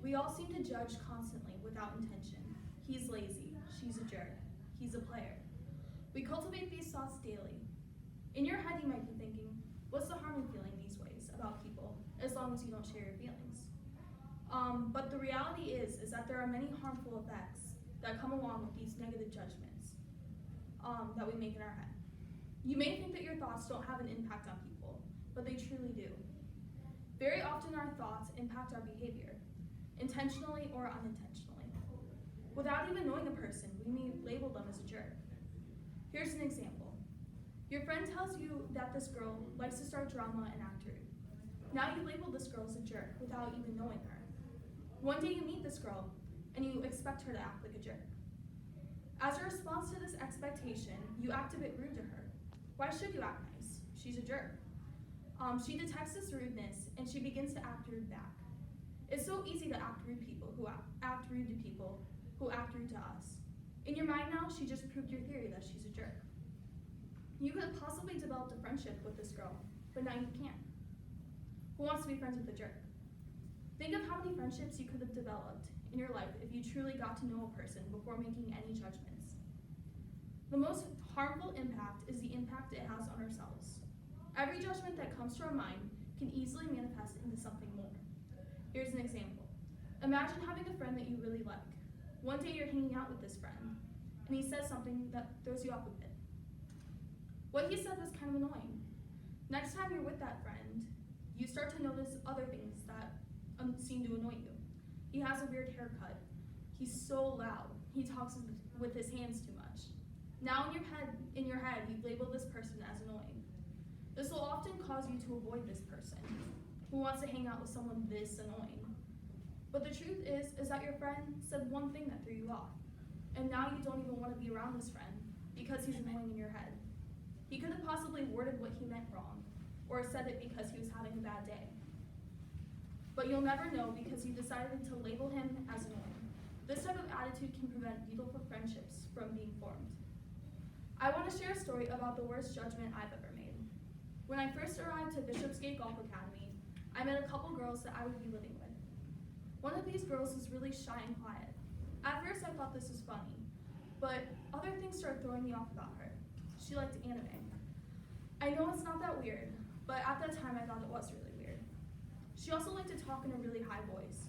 We all seem to judge constantly without intention. He's lazy, she's a jerk, he's a player. We cultivate these thoughts daily. In your head you might be thinking, what's the harm in feeling these ways about people, as long as you don't share your feelings? But the reality is that there are many harmful effects that come along with these negative judgments that we make in our head. You may think that your thoughts don't have an impact on people, but they truly do. Very often our thoughts impact our behavior, intentionally or unintentionally. Without even knowing a person, we may label them as a jerk. Here's an example. Your friend tells you that this girl likes to start drama and act rude. Now you label this girl as a jerk without even knowing her. One day you meet this girl and you expect her to act like a jerk. As a response to this expectation, you act a bit rude to her. Why should you act nice? She's a jerk. She detects this rudeness and she begins to act rude back. It's so easy to act rude to people who act rude to us. In your mind now, she just proved your theory that she's a jerk. You could have possibly developed a friendship with this girl, but now you can't. Who wants to be friends with a jerk? Think of how many friendships you could have developed in your life if you truly got to know a person before making any judgments. The most harmful impact is the impact it has on ourselves. Every judgment that comes to our mind can easily manifest into something more. Here's an example. Imagine having a friend that you really like. One day you're hanging out with this friend, and he says something that throws you off a bit. What he said was kind of annoying. Next time you're with that friend, you start to notice other things that seem to annoy you. He has a weird haircut. He's so loud. He talks with his hands too much. Now in your head, you label this person as annoying. This will often cause you to avoid this person who wants to hang out with someone this annoying. But the truth is that your friend said one thing that threw you off, and now you don't even want to be around this friend because he's annoying in your head. He could have possibly worded what he meant wrong, or said it because he was having a bad day. But you'll never know because you decided to label him as annoying. This type of attitude can prevent beautiful friendships from being formed. I want to share a story about the worst judgment I've ever made. When I first arrived to Bishopsgate Golf Academy, I met a couple girls that I would be living with. One of these girls was really shy and quiet. At first I thought this was funny, but other things started throwing me off about her. She liked anime. I know it's not that weird, but at that time I thought it was really weird. She also liked to talk in a really high voice.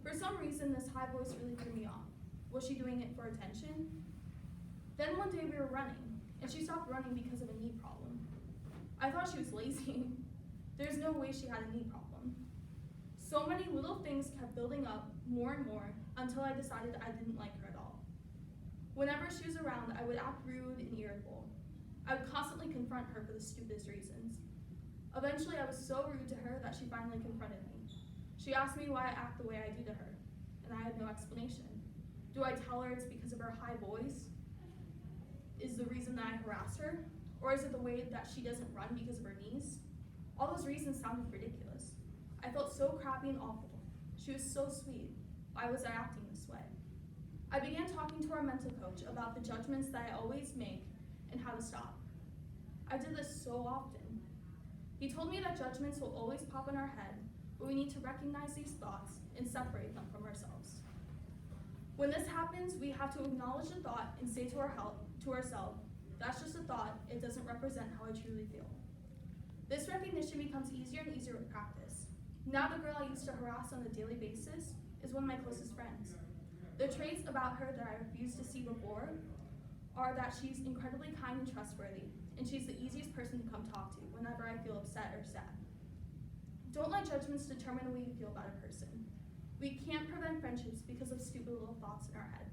For some reason, this high voice really threw me off. Was she doing it for attention? Then one day we were running, and she stopped running because of a knee problem. I thought she was lazy. There's no way she had a knee problem. So many little things kept building up more and more until I decided I didn't like her at all. Whenever she was around, I would act rude and irritable. I would constantly confront her for the stupidest reasons. Eventually, I was so rude to her that she finally confronted me. She asked me why I act the way I do to her, and I had no explanation. Do I tell her it's because of her high voice? Is the reason that I harass her? Or is it the way that she doesn't run because of her knees? All those reasons sounded ridiculous. I felt so crappy and awful. She was so sweet. Why was I acting this way? I began talking to our mental coach about the judgments that I always make and how to stop. I did this so often. He told me that judgments will always pop in our head, but we need to recognize these thoughts and separate them from ourselves. When this happens, we have to acknowledge the thought and say to ourselves, that's just a thought, it doesn't represent how I truly feel. This recognition becomes easier and easier with practice. Now the girl I used to harass on a daily basis is one of my closest friends. The traits about her that I refused to see before are that she's incredibly kind and trustworthy, and she's the easiest person to come talk to whenever I feel upset or sad. Don't let judgments determine the way you feel about a person. We can't prevent friendships because of stupid little thoughts in our head.